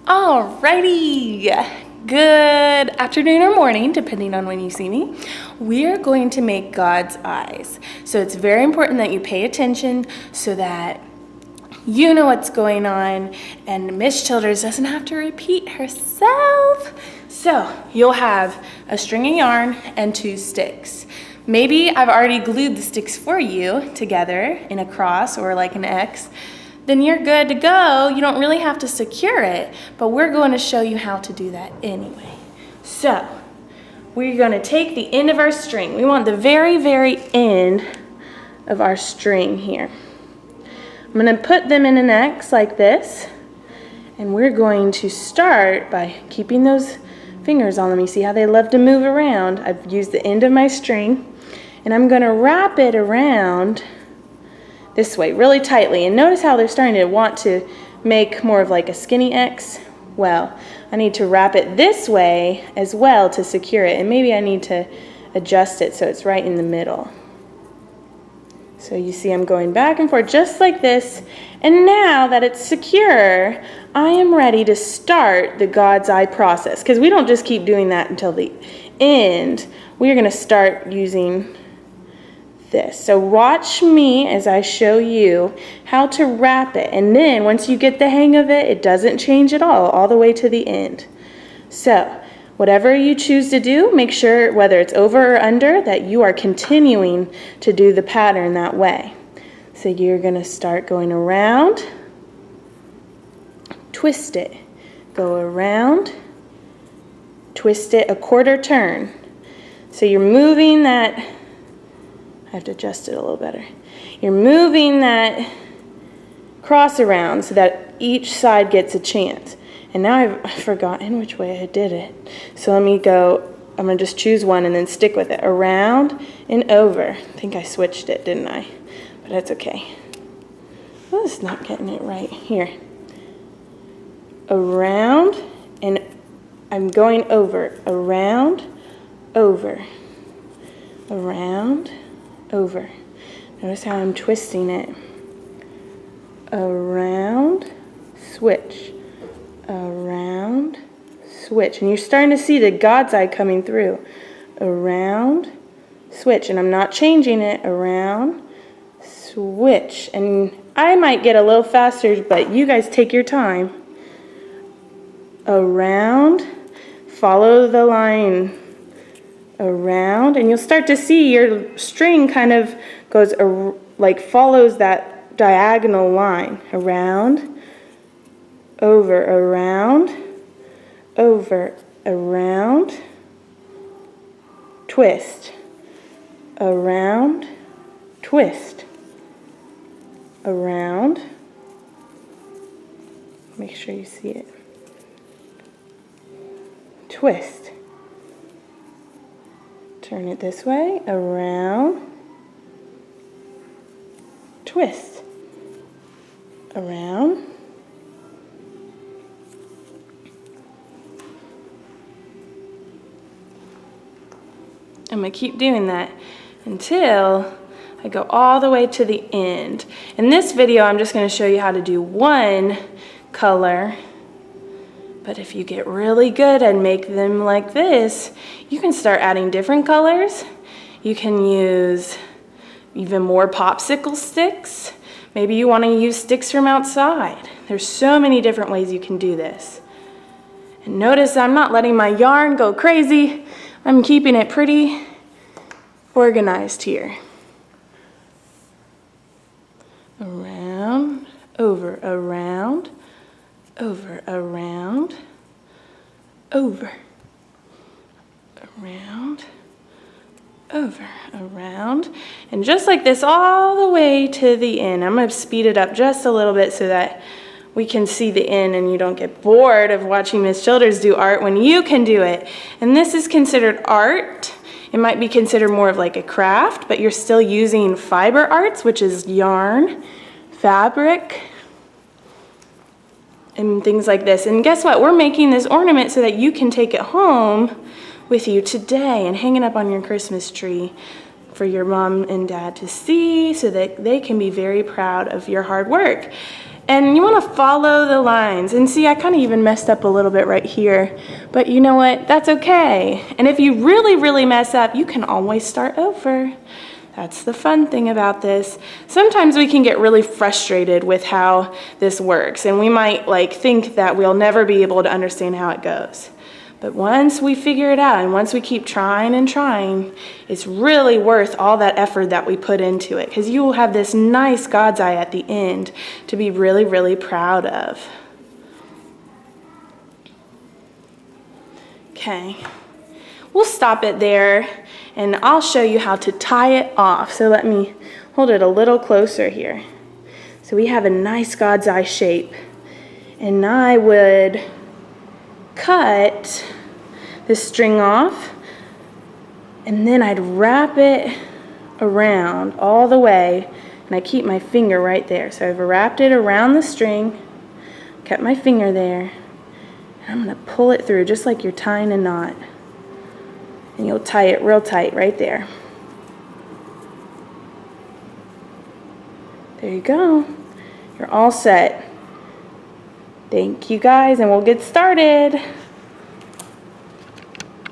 Alrighty, good afternoon or morning, depending on when you see me. We're going to make God's eyes. So it's very important that you pay attention so that you know what's going on and Miss Childers doesn't have to repeat herself. So you'll have a string of yarn and 2 sticks. Maybe I've already glued the sticks for you together in a cross or like an X. Then you're good to go. You don't really have to secure it, but we're going to show you how to do that anyway. So we're going to take the end of our string. We want the very, very end of our string here. I'm going to put them in an X like this, and we're going to start by keeping those fingers on them. You see how they love to move around? I've used the end of my string, and I'm going to wrap it around this way really tightly, and notice how they're starting to want to make more of like a skinny X. Well, I need to wrap it this way as well to secure it, and maybe I need to adjust it so it's right in the middle. So you see I'm going back and forth just like this, and now that it's secure, I am ready to start the God's eye process, because we don't just keep doing that until the end. We're going to start using this. So watch me as I show you how to wrap it, and then once you get the hang of it, it doesn't change at all the way to the end. So whatever you choose to do, make sure whether it's over or under that you are continuing to do the pattern that way. So you're going to start going around, twist it, go around, twist it a quarter turn. So you're moving that, I have to adjust it a little better. You're moving that cross around so that each side gets a chance. And now I've forgotten which way I did it. So let me go, I'm going to just choose one and then stick with it. Around and over. I think I switched it, didn't I? But that's okay. Oh, it's not getting it right. Here. Around and I'm going over. Around, over. Around, over. Notice how I'm twisting it. Around, switch. Around, switch. And you're starting to see the God's eye coming through. Around, switch. And I'm not changing it. Around, switch. And I might get a little faster, but you guys take your time. Around, follow the line. Around, and you'll start to see your string kind of goes like follows that diagonal line. Around, over, around, over, around, twist, around, twist, around. Make sure you see it. Twist. Turn it this way, around, twist, around, I'm going to keep doing that until I go all the way to the end. In this video, I'm just going to show you how to do one color. But if you get really good and make them like this, you can start adding different colors. You can use even more popsicle sticks. Maybe you want to use sticks from outside. There's so many different ways you can do this. And notice I'm not letting my yarn go crazy. I'm keeping it pretty organized here. Around, over, around, over, around, over, around, over, around, and just like this all the way to the end. I'm going to speed it up just a little bit so that we can see the end and you don't get bored of watching Miss Childers do art when you can do it. And this is considered art. It might be considered more of like a craft, but you're still using fiber arts, which is yarn, fabric, and things like this. And guess what? We're making this ornament so that you can take it home with you today and hang it up on your Christmas tree for your mom and dad to see so that they can be very proud of your hard work. And you want to follow the lines. And see, I kind of even messed up a little bit right here. But you know what? That's okay. And if you really, really mess up, you can always start over. That's the fun thing about this. Sometimes we can get really frustrated with how this works. And we might think that we'll never be able to understand how it goes. But once we figure it out and once we keep trying and trying, it's really worth all that effort that we put into it, because you will have this nice God's eye at the end to be really, really proud of. Okay, we'll stop it there and I'll show you how to tie it off. So let me hold it a little closer here. So we have a nice God's eye shape, and I would cut this string off, and then I'd wrap it around all the way, and I keep my finger right there. So I've wrapped it around the string, kept my finger there, and I'm going to pull it through just like you're tying a knot, and you'll tie it real tight right there. There you go. You're all set. Thank you guys, and we'll get started.